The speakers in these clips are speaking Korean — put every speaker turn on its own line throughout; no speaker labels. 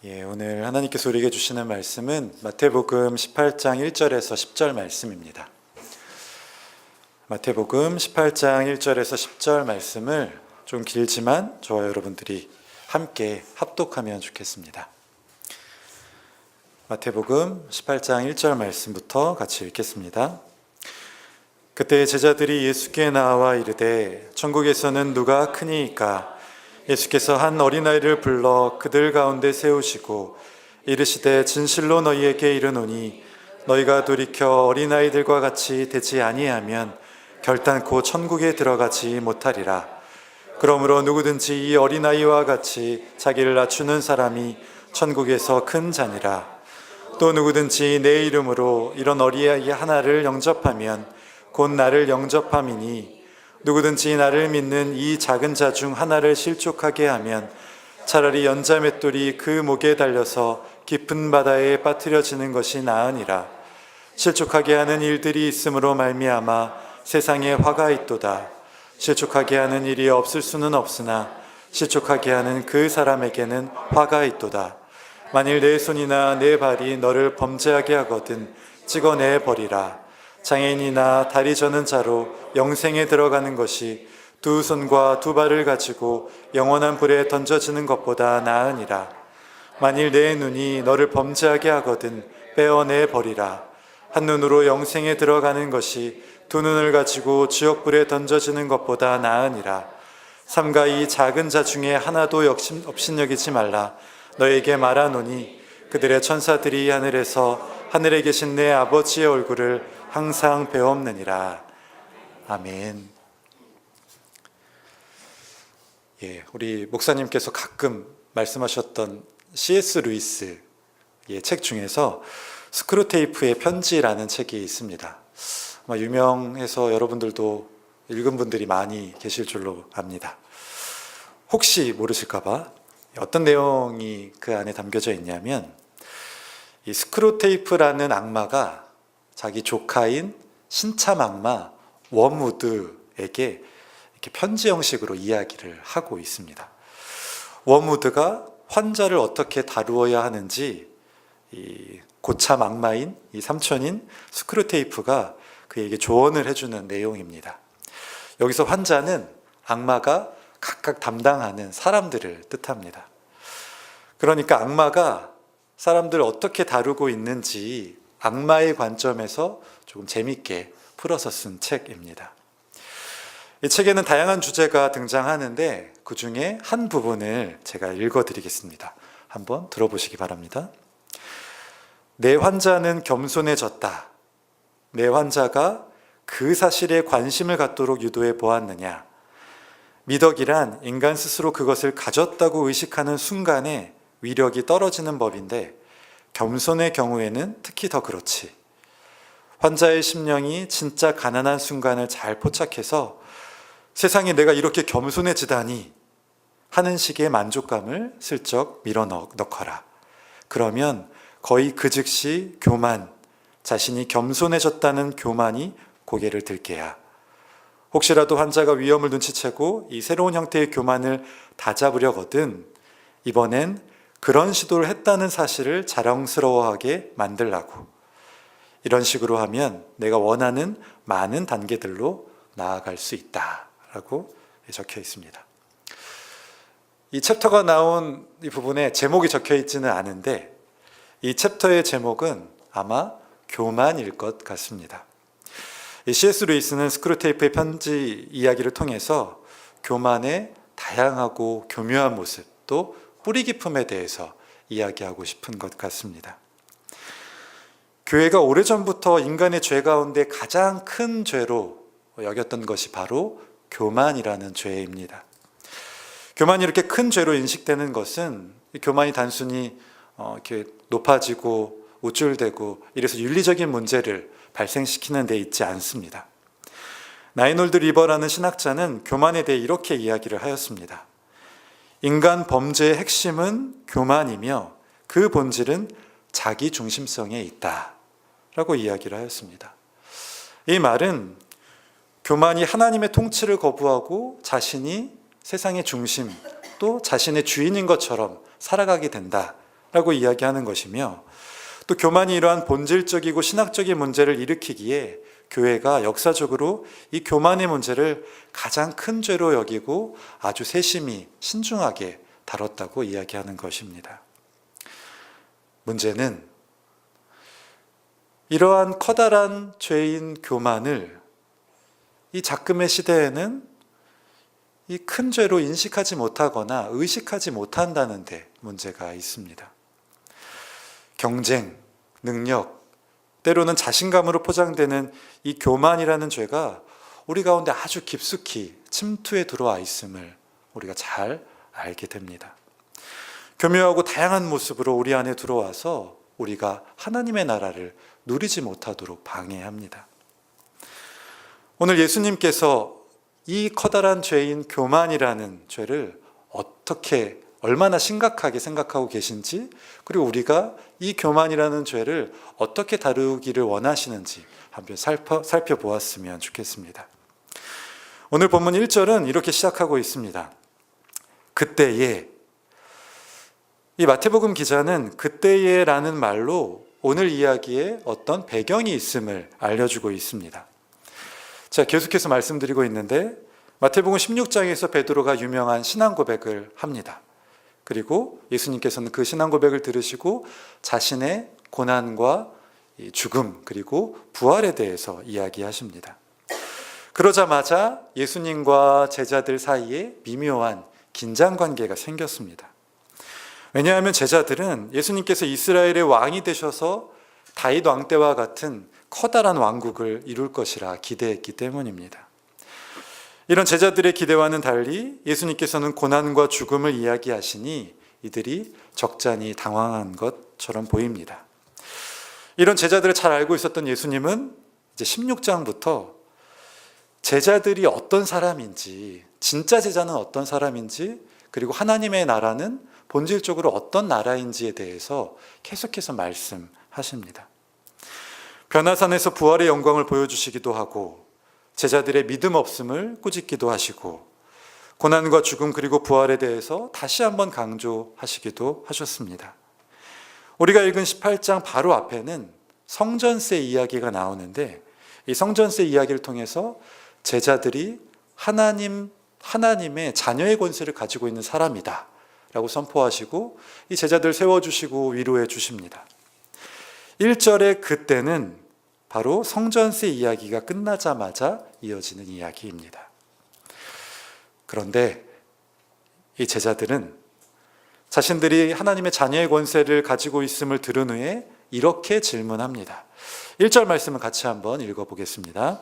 오늘 하나님께서 우리에게 주시는 말씀은 마태복음 18장 1절에서 10절 말씀입니다. 마태복음 18장 1절에서 10절 말씀을 좀 길지만 저와 여러분들이 함께 합독하면 좋겠습니다. 마태복음 18장 1절 말씀부터 같이 읽겠습니다. 그때 제자들이 예수께 나와 이르되 천국에서는 누가 크니이까? 예수께서 한 어린아이를 불러 그들 가운데 세우시고 이르시되 진실로 너희에게 이르노니 너희가 돌이켜 어린아이들과 같이 되지 아니하면 결단코 천국에 들어가지 못하리라. 그러므로 누구든지 이 어린아이와 같이 자기를 낮추는 사람이 천국에서 큰 자니라. 또 누구든지 내 이름으로 이런 어린아이 하나를 영접하면 곧 나를 영접함이니 누구든지 나를 믿는 이 작은 자 중 하나를 실족하게 하면 차라리 연자 맷돌이 그 목에 달려서 깊은 바다에 빠뜨려지는 것이 나으니라. 실족하게 하는 일들이 있으므로 말미암아 세상에 화가 있도다. 실족하게 하는 일이 없을 수는 없으나 실족하게 하는 그 사람에게는 화가 있도다. 만일 내 손이나 내 발이 너를 범죄하게 하거든 찍어내 버리라. 장애인이나 다리 저는 자로 영생에 들어가는 것이 두 손과 두 발을 가지고 영원한 불에 던져지는 것보다 나으니라. 만일 내 눈이 너를 범죄하게 하거든 빼어내 버리라. 한 눈으로 영생에 들어가는 것이 두 눈을 가지고 지옥불에 던져지는 것보다 나으니라. 삼가 이 작은 자 중에 하나도 업신여기지 말라. 너에게 말하노니 그들의 천사들이 하늘에 계신 내 아버지의 얼굴을 항상 배옵느니라. 아멘. 우리 목사님께서 가끔 말씀하셨던 C.S. 루이스의 책 중에서 스크루테이프의 편지라는 책이 있습니다. 아마 유명해서 여러분들도 읽은 분들이 많이 계실 줄로 압니다. 혹시 모르실까봐 어떤 내용이 그 안에 담겨져 있냐면, 이 스크루테이프라는 악마가 자기 조카인 신참 악마 워무드에게 이렇게 편지 형식으로 이야기를 하고 있습니다. 워무드가 환자를 어떻게 다루어야 하는지 이 고참 악마인 이 삼촌인 스크루테이프가 그에게 조언을 해주는 내용입니다. 여기서 환자는 악마가 각각 담당하는 사람들을 뜻합니다. 그러니까 악마가 사람들을 어떻게 다루고 있는지 악마의 관점에서 조금 재밌게 풀어서 쓴 책입니다. 이 책에는 다양한 주제가 등장하는데 그 중에 한 부분을 제가 읽어드리겠습니다. 한번 들어보시기 바랍니다. 내 환자는 겸손해졌다. 내 환자가 그 사실에 관심을 갖도록 유도해 보았느냐. 미덕이란 인간 스스로 그것을 가졌다고 의식하는 순간에 위력이 떨어지는 법인데 겸손의 경우에는 특히 더 그렇지. 환자의 심령이 진짜 가난한 순간을 잘 포착해서 세상에 내가 이렇게 겸손해지다니 하는 식의 만족감을 슬쩍 밀어넣거라. 그러면 거의 그 즉시 교만, 자신이 겸손해졌다는 교만이 고개를 들게야. 혹시라도 환자가 위험을 눈치채고 이 새로운 형태의 교만을 다잡으려거든 이번엔 그런 시도를 했다는 사실을 자랑스러워하게 만들라고. 이런 식으로 하면 내가 원하는 많은 단계들로 나아갈 수 있다라고 적혀 있습니다. 이 챕터가 나온 이 부분에 제목이 적혀 있지는 않은데 이 챕터의 제목은 아마 교만일 것 같습니다. 이 C.S. 루이스는 스크루테이프의 편지 이야기를 통해서 교만의 다양하고 교묘한 모습, 또 뿌리 깊음에 대해서 이야기하고 싶은 것 같습니다. 교회가 오래전부터 인간의 죄 가운데 가장 큰 죄로 여겼던 것이 바로 교만이라는 죄입니다. 교만이 이렇게 큰 죄로 인식되는 것은 교만이 단순히 이렇게 높아지고 우쭐대고 이래서 윤리적인 문제를 발생시키는 데 있지 않습니다. 나이놀드 리버라는 신학자는 교만에 대해 이렇게 이야기를 하였습니다. 인간 범죄의 핵심은 교만이며 그 본질은 자기 중심성에 있다 라고 이야기를 하였습니다. 이 말은 교만이 하나님의 통치를 거부하고 자신이 세상의 중심 또 자신의 주인인 것처럼 살아가게 된다라고 라고 이야기하는 것이며, 또 교만이 이러한 본질적이고 신학적인 문제를 일으키기에 교회가 역사적으로 이 교만의 문제를 가장 큰 죄로 여기고 아주 세심히 신중하게 다뤘다고 이야기하는 것입니다. 문제는 이러한 커다란 죄인 교만을 이 작금의 시대에는 이 큰 죄로 인식하지 못하거나 의식하지 못한다는 데 문제가 있습니다. 경쟁, 능력, 때로는 자신감으로 포장되는 이 교만이라는 죄가 우리 가운데 아주 깊숙이 침투해 들어와 있음을 우리가 잘 알게 됩니다. 교묘하고 다양한 모습으로 우리 안에 들어와서 우리가 하나님의 나라를 누리지 못하도록 방해합니다. 오늘 예수님께서 이 커다란 죄인 교만이라는 죄를 어떻게 얼마나 심각하게 생각하고 계신지, 그리고 우리가 이 교만이라는 죄를 어떻게 다루기를 원하시는지 한번 살펴보았으면 좋겠습니다. 오늘 본문 1절은 이렇게 시작하고 있습니다. 그때에, 이 마태복음 기자는 그때에라는 말로 오늘 이야기에 어떤 배경이 있음을 알려주고 있습니다. 자, 계속해서 말씀드리고 있는데 마태복음 16장에서 베드로가 유명한 신앙 고백을 합니다. 그리고 예수님께서는 그 신앙 고백을 들으시고 자신의 고난과 죽음 그리고 부활에 대해서 이야기하십니다. 그러자마자 예수님과 제자들 사이에 미묘한 긴장 관계가 생겼습니다. 왜냐하면 제자들은 예수님께서 이스라엘의 왕이 되셔서 다윗 왕 때와 같은 커다란 왕국을 이룰 것이라 기대했기 때문입니다. 이런 제자들의 기대와는 달리 예수님께서는 고난과 죽음을 이야기하시니 이들이 적잖이 당황한 것처럼 보입니다. 이런 제자들을 잘 알고 있었던 예수님은 이제 16장부터 제자들이 어떤 사람인지, 진짜 제자는 어떤 사람인지, 그리고 하나님의 나라는 본질적으로 어떤 나라인지에 대해서 계속해서 말씀하십니다. 변화산에서 부활의 영광을 보여주시기도 하고 제자들의 믿음 없음을 꾸짖기도 하시고 고난과 죽음 그리고 부활에 대해서 다시 한번 강조하시기도 하셨습니다. 우리가 읽은 18장 바로 앞에는 성전세 이야기가 나오는데 이 성전세 이야기를 통해서 제자들이 하나님의 자녀의 권세를 가지고 있는 사람이다 라고 선포하시고 이 제자들 세워주시고 위로해 주십니다. 1절의 그때는 바로 성전세 이야기가 끝나자마자 이어지는 이야기입니다. 그런데 이 제자들은 자신들이 하나님의 자녀의 권세를 가지고 있음을 들은 후에 이렇게 질문합니다. 1절 말씀을 같이 한번 읽어보겠습니다.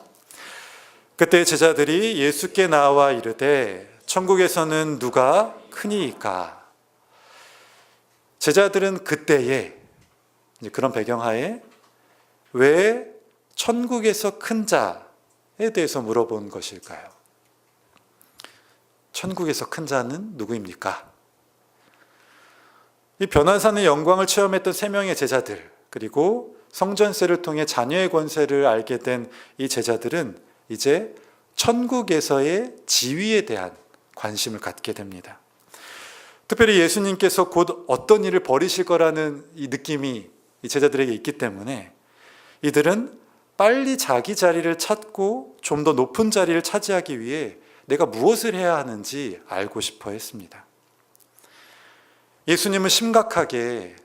그때 제자들이 예수께 나와 이르되 천국에서는 누가 크니이까? 제자들은 그때에 그런 배경하에 왜 천국에서 큰 자에 대해서 물어본 것일까요? 천국에서 큰 자는 누구입니까? 이 변화산의 영광을 체험했던 3명의 제자들, 그리고 성전세를 통해 자녀의 권세를 알게 된 이 제자들은 이제 천국에서의 지위에 대한 관심을 갖게 됩니다. 특별히 예수님께서 곧 어떤 일을 벌이실 거라는 이 느낌이 이 제자들에게 있기 때문에 이들은 빨리 자기 자리를 찾고 좀 더 높은 자리를 차지하기 위해 내가 무엇을 해야 하는지 알고 싶어 했습니다. 예수님은 심각하게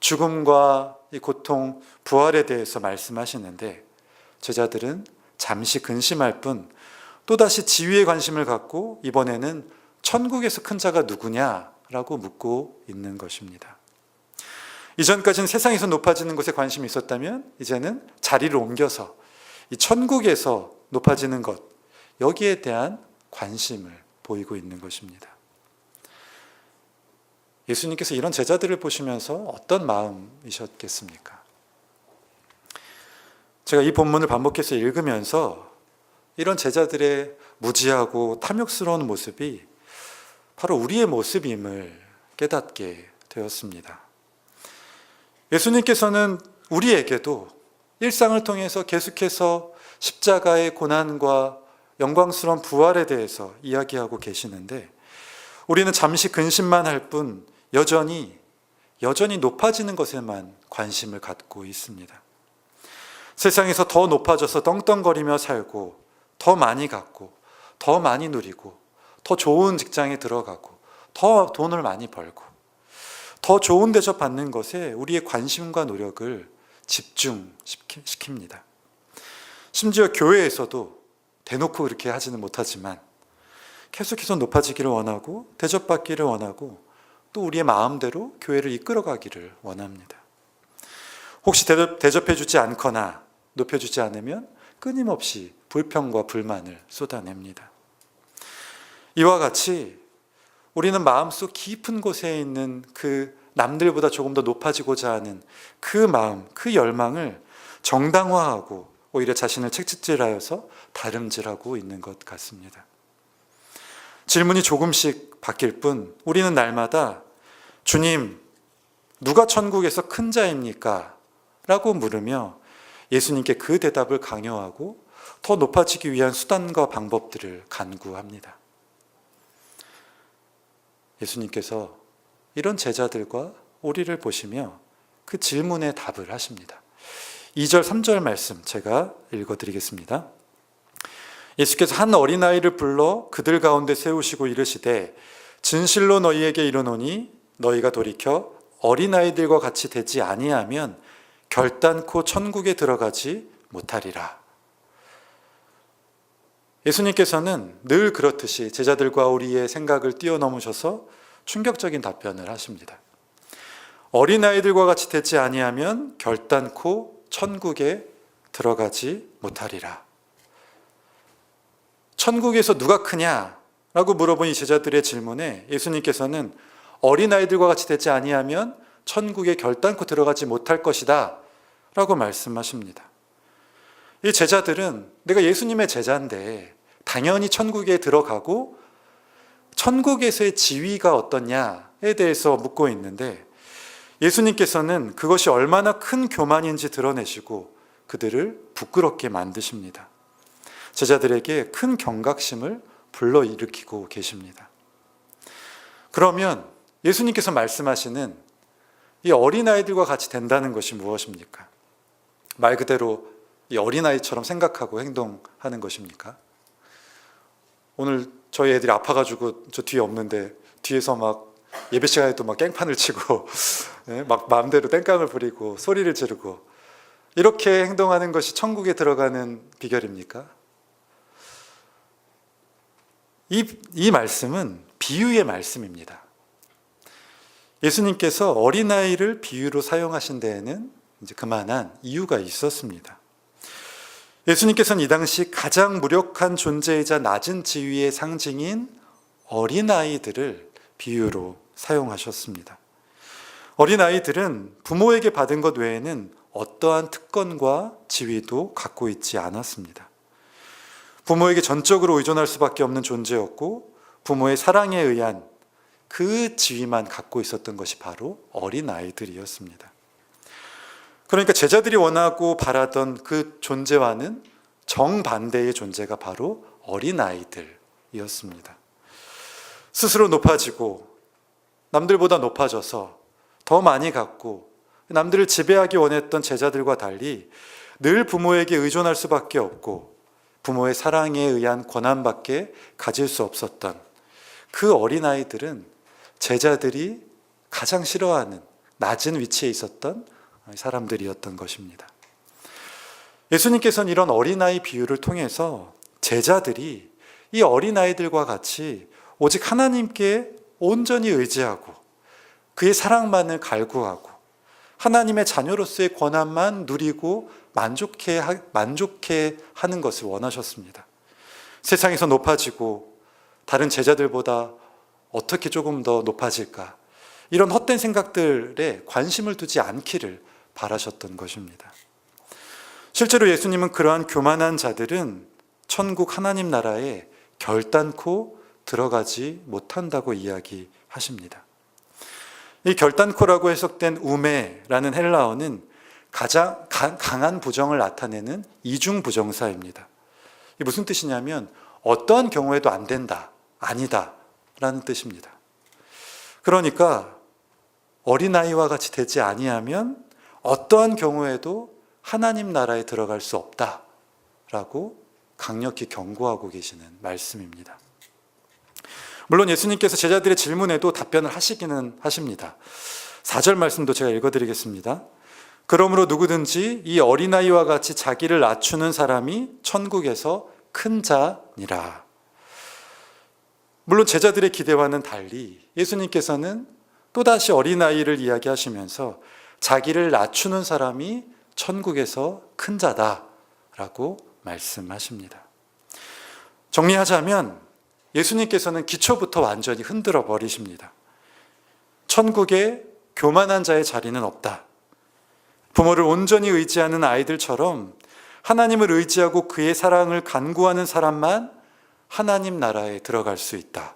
죽음과 이 고통, 부활에 대해서 말씀하시는데 제자들은 잠시 근심할 뿐 또다시 지위에 관심을 갖고 이번에는 천국에서 큰 자가 누구냐라고 묻고 있는 것입니다. 이전까지는 세상에서 높아지는 것에 관심이 있었다면 이제는 자리를 옮겨서 이 천국에서 높아지는 것, 여기에 대한 관심을 보이고 있는 것입니다. 예수님께서 이런 제자들을 보시면서 어떤 마음이셨겠습니까? 제가 이 본문을 반복해서 읽으면서 이런 제자들의 무지하고 탐욕스러운 모습이 바로 우리의 모습임을 깨닫게 되었습니다. 예수님께서는 우리에게도 일상을 통해서 계속해서 십자가의 고난과 영광스러운 부활에 대해서 이야기하고 계시는데 우리는 잠시 근심만 할 뿐 여전히 여전히 높아지는 것에만 관심을 갖고 있습니다. 세상에서 더 높아져서 떵떵거리며 살고, 더 많이 갖고, 더 많이 누리고, 더 좋은 직장에 들어가고, 더 돈을 많이 벌고, 더 좋은 대접 받는 것에 우리의 관심과 노력을 집중시킵니다. 심지어 교회에서도 대놓고 그렇게 하지는 못하지만 계속해서 높아지기를 원하고, 대접받기를 원하고, 또 우리의 마음대로 교회를 이끌어가기를 원합니다. 혹시 대접해주지 않거나 높여주지 않으면 끊임없이 불평과 불만을 쏟아냅니다. 이와 같이 우리는 마음속 깊은 곳에 있는 그 남들보다 조금 더 높아지고자 하는 그 마음, 그 열망을 정당화하고 오히려 자신을 채찍질하여서 다름질하고 있는 것 같습니다. 질문이 조금씩 바뀔 뿐 우리는 날마다 주님, 누가 천국에서 큰 자입니까? 라고 물으며 예수님께 그 대답을 강요하고 더 높아지기 위한 수단과 방법들을 간구합니다. 예수님께서 이런 제자들과 우리를 보시며 그 질문에 답을 하십니다. 2절, 3절 말씀 제가 읽어드리겠습니다. 예수께서 한 어린아이를 불러 그들 가운데 세우시고 이르시되 진실로 너희에게 이르노니 너희가 돌이켜 어린아이들과 같이 되지 아니하면 결단코 천국에 들어가지 못하리라. 예수님께서는 늘 그렇듯이 제자들과 우리의 생각을 뛰어넘으셔서 충격적인 답변을 하십니다. 어린아이들과 같이 되지 아니하면 결단코 천국에 들어가지 못하리라. 천국에서 누가 크냐라고 물어본 이 제자들의 질문에 예수님께서는 어린아이들과 같이 되지 아니하면 천국에 결단코 들어가지 못할 것이다 라고 말씀하십니다. 이 제자들은 내가 예수님의 제자인데 당연히 천국에 들어가고 천국에서의 지위가 어떠냐에 대해서 묻고 있는데 예수님께서는 그것이 얼마나 큰 교만인지 드러내시고 그들을 부끄럽게 만드십니다. 제자들에게 큰 경각심을 불러일으키고 계십니다. 그러면 예수님께서 말씀하시는 이 어린아이들과 같이 된다는 것이 무엇입니까? 말 그대로 이 어린아이처럼 생각하고 행동하는 것입니까? 오늘 저희 애들이 아파가지고 저 뒤에 없는데 뒤에서 막 예배 시간에도 막 깽판을 치고 막 마음대로 땡깡을 부리고 소리를 지르고 이렇게 행동하는 것이 천국에 들어가는 비결입니까? 이 말씀은 비유의 말씀입니다. 예수님께서 어린아이를 비유로 사용하신 데에는 이제 그만한 이유가 있었습니다. 예수님께서는 이 당시 가장 무력한 존재이자 낮은 지위의 상징인 어린아이들을 비유로 사용하셨습니다. 어린아이들은 부모에게 받은 것 외에는 어떠한 특권과 지위도 갖고 있지 않았습니다. 부모에게 전적으로 의존할 수밖에 없는 존재였고 부모의 사랑에 의한 그 지위만 갖고 있었던 것이 바로 어린아이들이었습니다. 그러니까 제자들이 원하고 바라던 그 존재와는 정반대의 존재가 바로 어린아이들이었습니다. 스스로 높아지고 남들보다 높아져서 더 많이 갖고 남들을 지배하기 원했던 제자들과 달리 늘 부모에게 의존할 수밖에 없고 부모의 사랑에 의한 권한밖에 가질 수 없었던 그 어린아이들은 제자들이 가장 싫어하는 낮은 위치에 있었던 사람들이었던 것입니다. 예수님께서는 이런 어린아이 비유를 통해서 제자들이 이 어린아이들과 같이 오직 하나님께 온전히 의지하고 그의 사랑만을 갈구하고 하나님의 자녀로서의 권한만 누리고 만족해 하는 것을 원하셨습니다. 세상에서 높아지고 다른 제자들보다 어떻게 조금 더 높아질까? 이런 헛된 생각들에 관심을 두지 않기를 바라셨던 것입니다. 실제로 예수님은 그러한 교만한 자들은 천국 하나님 나라에 결단코 들어가지 못한다고 이야기하십니다. 이 결단코라고 해석된 우메라는 헬라어는 가장 강한 부정을 나타내는 이중 부정사입니다. 이게 무슨 뜻이냐면 어떠한 경우에도 안 된다, 아니다 라는 뜻입니다. 그러니까 어린아이와 같이 되지 아니하면 어떠한 경우에도 하나님 나라에 들어갈 수 없다라고 강력히 경고하고 계시는 말씀입니다. 물론 예수님께서 제자들의 질문에도 답변을 하시기는 하십니다. 4절 말씀도 제가 읽어드리겠습니다. 그러므로 누구든지 이 어린아이와 같이 자기를 낮추는 사람이 천국에서 큰 자니라. 물론 제자들의 기대와는 달리 예수님께서는 또다시 어린아이를 이야기하시면서 자기를 낮추는 사람이 천국에서 큰 자다라고 말씀하십니다. 정리하자면 예수님께서는 기초부터 완전히 흔들어 버리십니다. 천국에 교만한 자의 자리는 없다. 부모를 온전히 의지하는 아이들처럼 하나님을 의지하고 그의 사랑을 간구하는 사람만 하나님 나라에 들어갈 수 있다.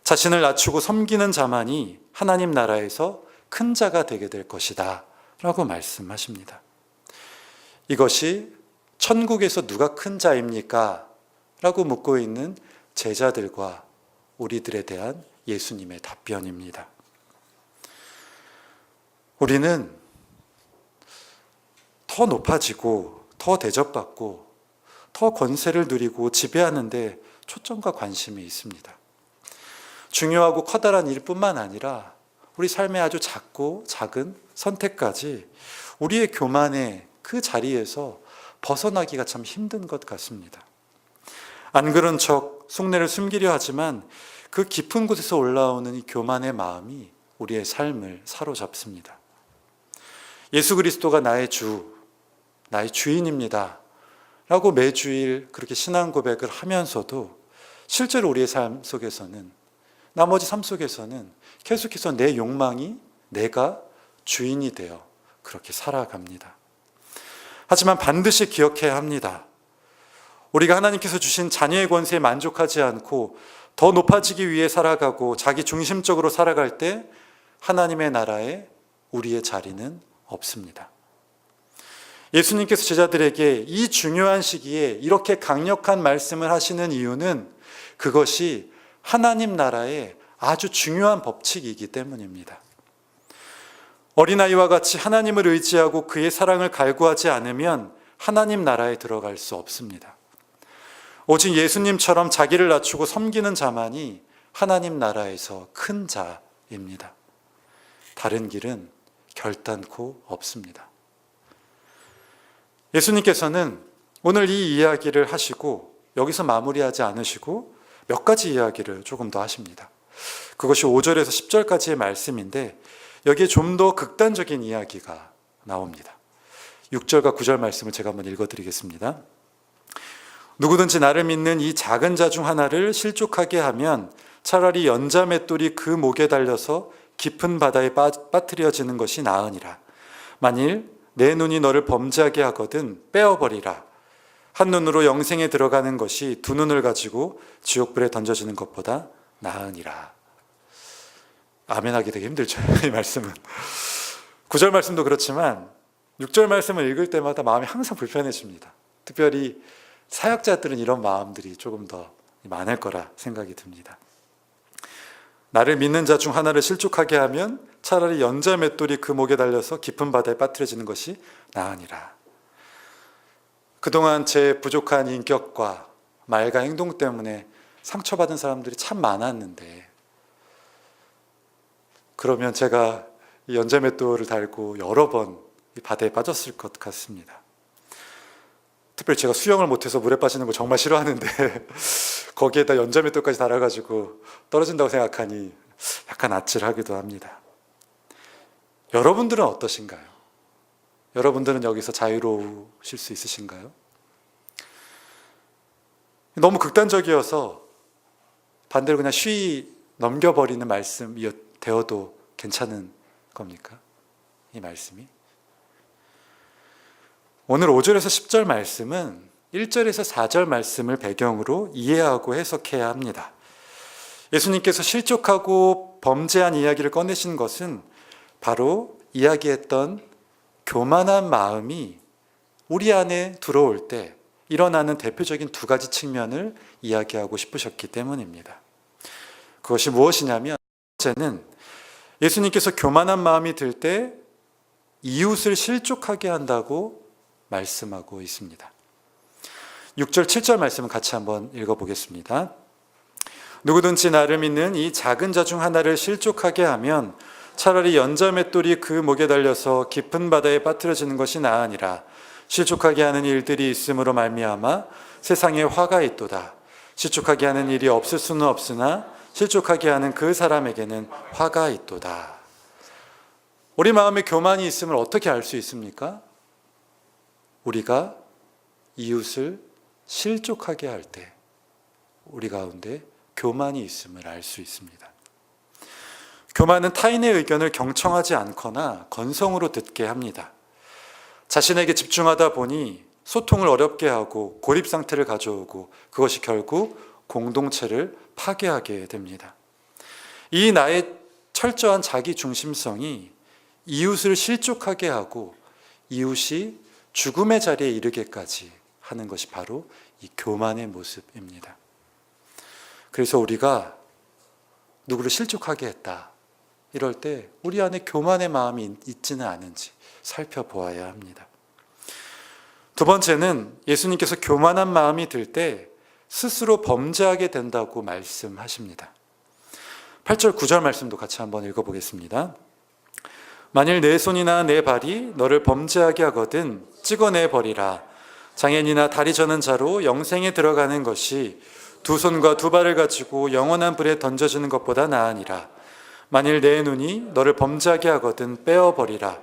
자신을 낮추고 섬기는 자만이 하나님 나라에서 큰 자가 되게 될 것이다 라고 말씀하십니다. 이것이 천국에서 누가 큰 자입니까? 라고 묻고 있는 제자들과 우리들에 대한 예수님의 답변입니다. 우리는 더 높아지고 더 대접받고 더 권세를 누리고 지배하는 데 초점과 관심이 있습니다. 중요하고 커다란 일뿐만 아니라 우리 삶의 아주 작고 작은 선택까지 우리의 교만의 그 자리에서 벗어나기가 참 힘든 것 같습니다. 안 그런 척 속내를 숨기려 하지만 그 깊은 곳에서 올라오는 이 교만의 마음이 우리의 삶을 사로잡습니다. 예수 그리스도가 나의 주, 나의 주인입니다 라고 매주일 그렇게 신앙 고백을 하면서도 실제로 우리의 삶 속에서는, 나머지 삶 속에서는 계속해서 내 욕망이 내가 주인이 되어 그렇게 살아갑니다. 하지만 반드시 기억해야 합니다. 우리가 하나님께서 주신 자녀의 권세에 만족하지 않고 더 높아지기 위해 살아가고 자기 중심적으로 살아갈 때 하나님의 나라에 우리의 자리는 없습니다. 예수님께서 제자들에게 이 중요한 시기에 이렇게 강력한 말씀을 하시는 이유는 그것이 하나님 나라의 아주 중요한 법칙이기 때문입니다. 어린아이와 같이 하나님을 의지하고 그의 사랑을 갈구하지 않으면 하나님 나라에 들어갈 수 없습니다. 오직 예수님처럼 자기를 낮추고 섬기는 자만이 하나님 나라에서 큰 자입니다. 다른 길은 결단코 없습니다. 예수님께서는 오늘 이 이야기를 하시고 여기서 마무리하지 않으시고 몇 가지 이야기를 조금 더 하십니다. 그것이 5절에서 10절까지의 말씀인데 여기에 좀 더 극단적인 이야기가 나옵니다. 6절과 9절 말씀을 제가 한번 읽어드리겠습니다. 누구든지 나를 믿는 이 작은 자 중 하나를 실족하게 하면 차라리 연자 맷돌이 그 목에 달려서 깊은 바다에 빠뜨려지는 것이 나으니라. 만일 내 눈이 너를 범죄하게 하거든 빼어버리라. 한 눈으로 영생에 들어가는 것이 두 눈을 가지고 지옥불에 던져지는 것보다 나으니라. 아멘하기 되게 힘들죠, 이 말씀은. 9절 말씀도 그렇지만 6절 말씀을 읽을 때마다 마음이 항상 불편해집니다. 특별히 사역자들은 이런 마음들이 조금 더 많을 거라 생각이 듭니다. 나를 믿는 자 중 하나를 실족하게 하면 차라리 연자 맷돌이 그 목에 달려서 깊은 바다에 빠뜨려지는 것이 나으니라. 그동안 제 부족한 인격과 말과 행동 때문에 상처받은 사람들이 참 많았는데 그러면 제가 이 연자 맷돌을 달고 여러 번 이 바다에 빠졌을 것 같습니다. 특별히 제가 수영을 못해서 물에 빠지는 거 정말 싫어하는데 거기에다 연자 맷돌까지 달아가지고 떨어진다고 생각하니 약간 아찔하기도 합니다. 여러분들은 어떠신가요? 여러분들은 여기서 자유로우실 수 있으신가요? 너무 극단적이어서 반대로 그냥 쉬이 넘겨버리는 말씀이 되어도 괜찮은 겁니까? 이 말씀이? 오늘 5절에서 10절 말씀은 1절에서 4절 말씀을 배경으로 이해하고 해석해야 합니다. 예수님께서 실족하고 범죄한 이야기를 꺼내신 것은 바로 이야기했던 교만한 마음이 우리 안에 들어올 때 일어나는 대표적인 두 가지 측면을 이야기하고 싶으셨기 때문입니다. 그것이 무엇이냐면, 첫째는 예수님께서 교만한 마음이 들 때 이웃을 실족하게 한다고 말씀하고 있습니다. 6절, 7절 말씀을 같이 한번 읽어보겠습니다. 누구든지 나를 믿는 이 작은 자 중 하나를 실족하게 하면 차라리 연자 맷돌이 그 목에 달려서 깊은 바다에 빠뜨려지는 것이 나으니라. 실족하게 하는 일들이 있음으로 말미암아 세상에 화가 있도다. 실족하게 하는 일이 없을 수는 없으나 실족하게 하는 그 사람에게는 화가 있도다. 우리 마음에 교만이 있음을 어떻게 알 수 있습니까? 우리가 이웃을 실족하게 할 때 우리 가운데 교만이 있음을 알 수 있습니다. 교만은 타인의 의견을 경청하지 않거나 건성으로 듣게 합니다. 자신에게 집중하다 보니 소통을 어렵게 하고 고립 상태를 가져오고 그것이 결국 공동체를 파괴하게 됩니다. 이 나의 철저한 자기 중심성이 이웃을 실족하게 하고 이웃이 죽음의 자리에 이르게까지 하는 것이 바로 이 교만의 모습입니다. 그래서 우리가 누구를 실족하게 했다 이럴 때 우리 안에 교만의 마음이 있지는 않은지 살펴보아야 합니다. 두 번째는 예수님께서 교만한 마음이 들 때 스스로 범죄하게 된다고 말씀하십니다. 8절 9절 말씀도 같이 한번 읽어보겠습니다. 만일 내 손이나 내 발이 너를 범죄하게 하거든 찍어내 버리라. 장애인이나 다리 저는 자로 영생에 들어가는 것이 두 손과 두 발을 가지고 영원한 불에 던져지는 것보다 나으니라. 만일 내 눈이 너를 범죄하게 하거든 빼어버리라.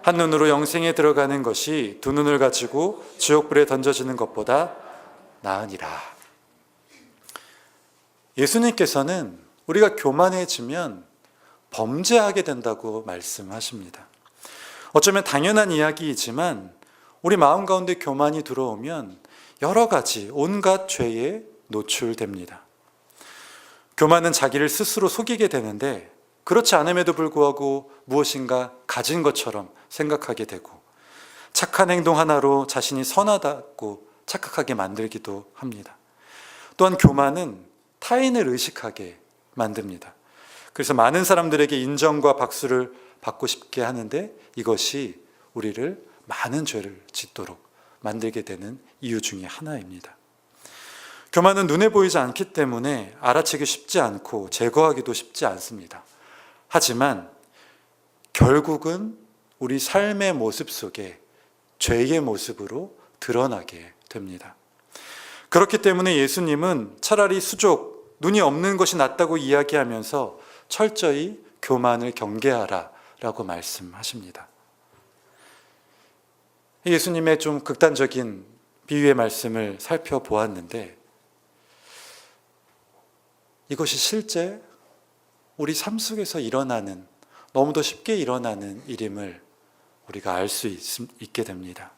한 눈으로 영생에 들어가는 것이 두 눈을 가지고 지옥불에 던져지는 것보다 나으니라. 예수님께서는 우리가 교만해지면 범죄하게 된다고 말씀하십니다. 어쩌면 당연한 이야기이지만 우리 마음 가운데 교만이 들어오면 여러 가지 온갖 죄에 노출됩니다. 교만은 자기를 스스로 속이게 되는데 그렇지 않음에도 불구하고 무엇인가 가진 것처럼 생각하게 되고 착한 행동 하나로 자신이 선하다고 착각하게 만들기도 합니다. 또한 교만은 타인을 의식하게 만듭니다. 그래서 많은 사람들에게 인정과 박수를 받고 싶게 하는데 이것이 우리를 많은 죄를 짓도록 만들게 되는 이유 중에 하나입니다. 교만은 눈에 보이지 않기 때문에 알아채기 쉽지 않고 제거하기도 쉽지 않습니다. 하지만 결국은 우리 삶의 모습 속에 죄의 모습으로 드러나게 됩니다. 그렇기 때문에 예수님은 차라리 수족, 눈이 없는 것이 낫다고 이야기하면서 철저히 교만을 경계하라 라고 말씀하십니다. 예수님의 좀 극단적인 비유의 말씀을 살펴보았는데 이것이 실제 우리 삶 속에서 일어나는 너무도 쉽게 일어나는 일임을 우리가 알 수 있게 됩니다.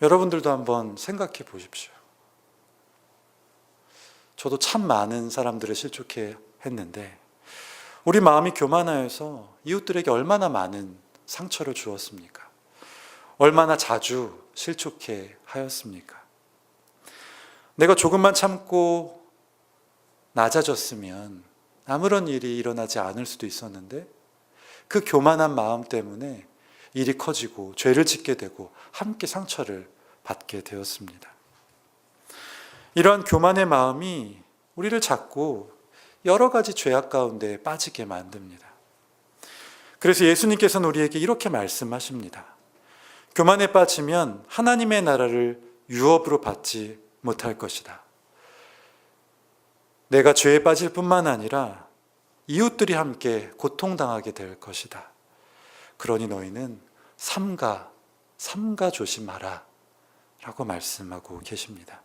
여러분들도 한번 생각해 보십시오. 저도 참 많은 사람들을 실족해 했는데 우리 마음이 교만하여서 이웃들에게 얼마나 많은 상처를 주었습니까? 얼마나 자주 실족해 하였습니까? 내가 조금만 참고 낮아졌으면 아무런 일이 일어나지 않을 수도 있었는데 그 교만한 마음 때문에 일이 커지고 죄를 짓게 되고 함께 상처를 받게 되었습니다. 이러한 교만의 마음이 우리를 자꾸 여러 가지 죄악 가운데 빠지게 만듭니다. 그래서 예수님께서는 우리에게 이렇게 말씀하십니다. 교만에 빠지면 하나님의 나라를 유업으로 받지 못할 것이다. 내가 죄에 빠질 뿐만 아니라 이웃들이 함께 고통당하게 될 것이다. 그러니 너희는 삼가 조심하라 라고 말씀하고 계십니다.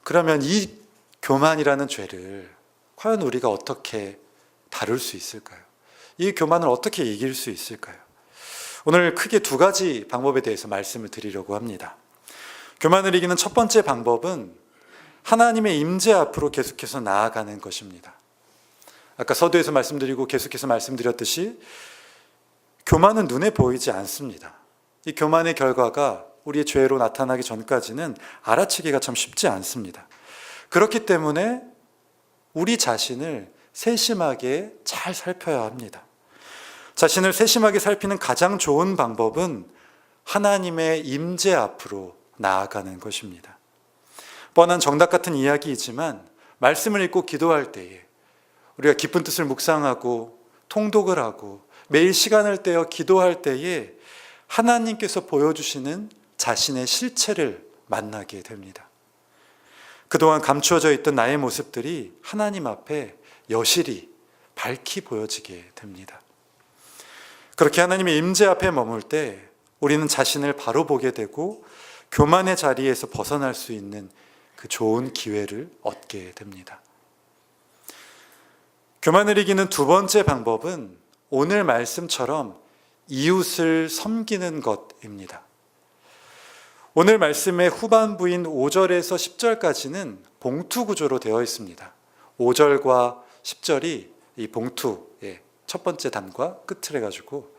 그러면 이 교만이라는 죄를 과연 우리가 어떻게 다룰 수 있을까요? 이 교만을 어떻게 이길 수 있을까요? 오늘 크게 두 가지 방법에 대해서 말씀을 드리려고 합니다. 교만을 이기는 첫 번째 방법은 하나님의 임재 앞으로 계속해서 나아가는 것입니다. 아까 서두에서 말씀드리고 계속해서 말씀드렸듯이 교만은 눈에 보이지 않습니다. 이 교만의 결과가 우리의 죄로 나타나기 전까지는 알아채기가 참 쉽지 않습니다. 그렇기 때문에 우리 자신을 세심하게 잘 살펴야 합니다. 자신을 세심하게 살피는 가장 좋은 방법은 하나님의 임재 앞으로 나아가는 것입니다. 뻔한 정답 같은 이야기이지만 말씀을 읽고 기도할 때에 우리가 깊은 뜻을 묵상하고 통독을 하고 매일 시간을 떼어 기도할 때에 하나님께서 보여주시는 자신의 실체를 만나게 됩니다. 그동안 감추어져 있던 나의 모습들이 하나님 앞에 여실히 밝히 보여지게 됩니다. 그렇게 하나님의 임재 앞에 머물 때 우리는 자신을 바로 보게 되고 교만의 자리에서 벗어날 수 있는 그 좋은 기회를 얻게 됩니다. 교만을 이기는 두 번째 방법은 오늘 말씀처럼 이웃을 섬기는 것입니다. 오늘 말씀의 후반부인 5절에서 10절까지는 봉투 구조로 되어 있습니다. 5절과 10절이 이 봉투의 첫 번째 단과 끝을 해가지고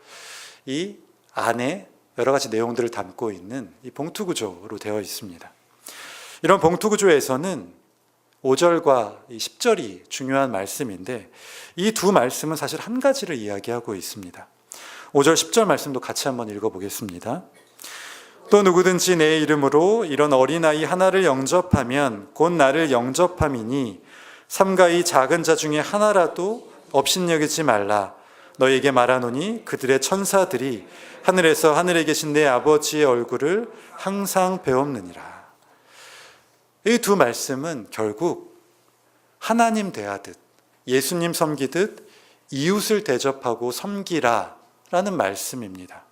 이 안에 여러 가지 내용들을 담고 있는 이 봉투 구조로 되어 있습니다. 이런 봉투 구조에서는 5절과 이 10절이 중요한 말씀인데 이 두 말씀은 사실 한 가지를 이야기하고 있습니다. 5절, 10절 말씀도 같이 한번 읽어보겠습니다. 또 누구든지 내 이름으로 이런 어린아이 하나를 영접하면 곧 나를 영접함이니 삼가이 작은 자 중에 하나라도 업신여기지 말라. 너에게 말하노니 그들의 천사들이 하늘에서 하늘에 계신 내 아버지의 얼굴을 항상 배웁느니라. 이 두 말씀은 결국 하나님 대하듯 예수님 섬기듯 이웃을 대접하고 섬기라 라는 말씀입니다.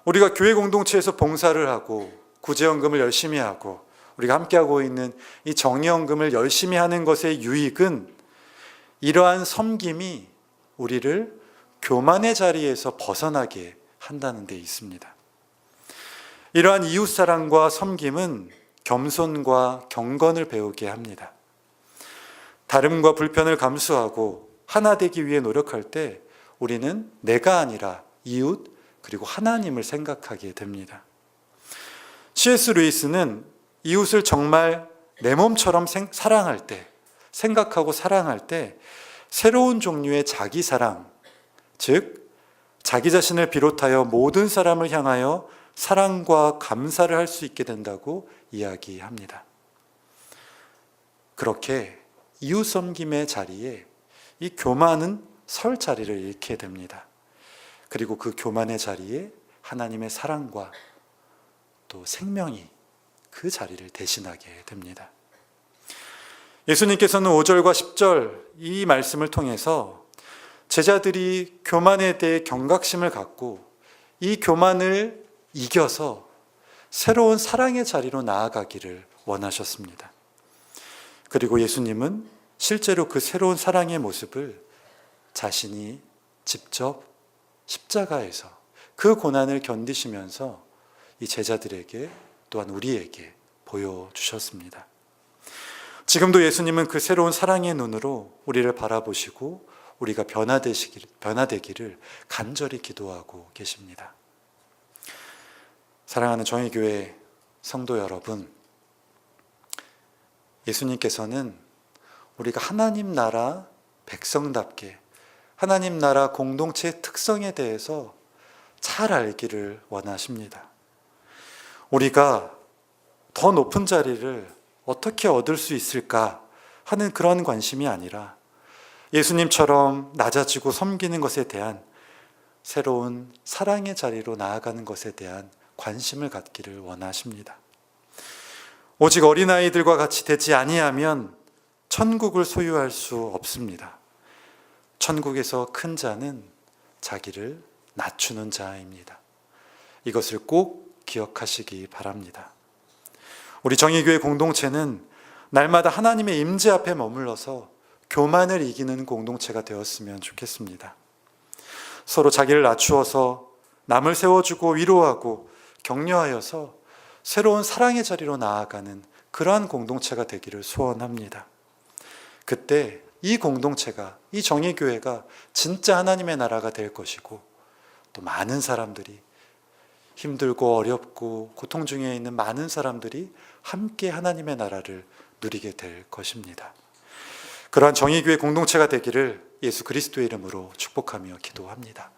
우리가 교회 공동체에서 봉사를 하고 구제연금을 열심히 하고 우리가 함께하고 있는 이 정의연금을 열심히 하는 것의 유익은 이러한 섬김이 우리를 교만의 자리에서 벗어나게 한다는 데 있습니다. 이러한 이웃사랑과 섬김은 겸손과 경건을 배우게 합니다. 다름과 불편을 감수하고 하나 되기 위해 노력할 때 우리는 내가 아니라 이웃 그리고 하나님을 생각하게 됩니다. C.S. 루이스는 이웃을 정말 내 몸처럼 사랑할 때, 생각하고 사랑할 때 새로운 종류의 자기 사랑, 즉 자기 자신을 비롯하여 모든 사람을 향하여 사랑과 감사를 할 수 있게 된다고 이야기합니다. 그렇게 이웃 섬김의 자리에 이 교만은 설 자리를 잃게 됩니다. 그리고 그 교만의 자리에 하나님의 사랑과 또 생명이 그 자리를 대신하게 됩니다. 예수님께서는 5절과 10절 이 말씀을 통해서 제자들이 교만에 대해 경각심을 갖고 이 교만을 이겨서 새로운 사랑의 자리로 나아가기를 원하셨습니다. 그리고 예수님은 실제로 그 새로운 사랑의 모습을 자신이 직접 십자가에서 그 고난을 견디시면서 이 제자들에게 또한 우리에게 보여주셨습니다. 지금도 예수님은 그 새로운 사랑의 눈으로 우리를 바라보시고 우리가 변화되기를 간절히 기도하고 계십니다. 사랑하는 정의교회 성도 여러분, 예수님께서는 우리가 하나님 나라 백성답게 하나님 나라 공동체의 특성에 대해서 잘 알기를 원하십니다. 우리가 더 높은 자리를 어떻게 얻을 수 있을까 하는 그런 관심이 아니라 예수님처럼 낮아지고 섬기는 것에 대한 새로운 사랑의 자리로 나아가는 것에 대한 관심을 갖기를 원하십니다. 오직 어린아이들과 같이 되지 아니하면 천국을 소유할 수 없습니다. 천국에서 큰 자는 자기를 낮추는 자입니다. 이것을 꼭 기억하시기 바랍니다. 우리 정의교회 공동체는 날마다 하나님의 임재 앞에 머물러서 교만을 이기는 공동체가 되었으면 좋겠습니다. 서로 자기를 낮추어서 남을 세워주고 위로하고 격려하여서 새로운 사랑의 자리로 나아가는 그러한 공동체가 되기를 소원합니다. 그때 이 공동체가, 이 정의교회가 진짜 하나님의 나라가 될 것이고 또 많은 사람들이 힘들고 어렵고 고통 중에 있는 많은 사람들이 함께 하나님의 나라를 누리게 될 것입니다. 그러한 정의교회 공동체가 되기를 예수 그리스도의 이름으로 축복하며 기도합니다.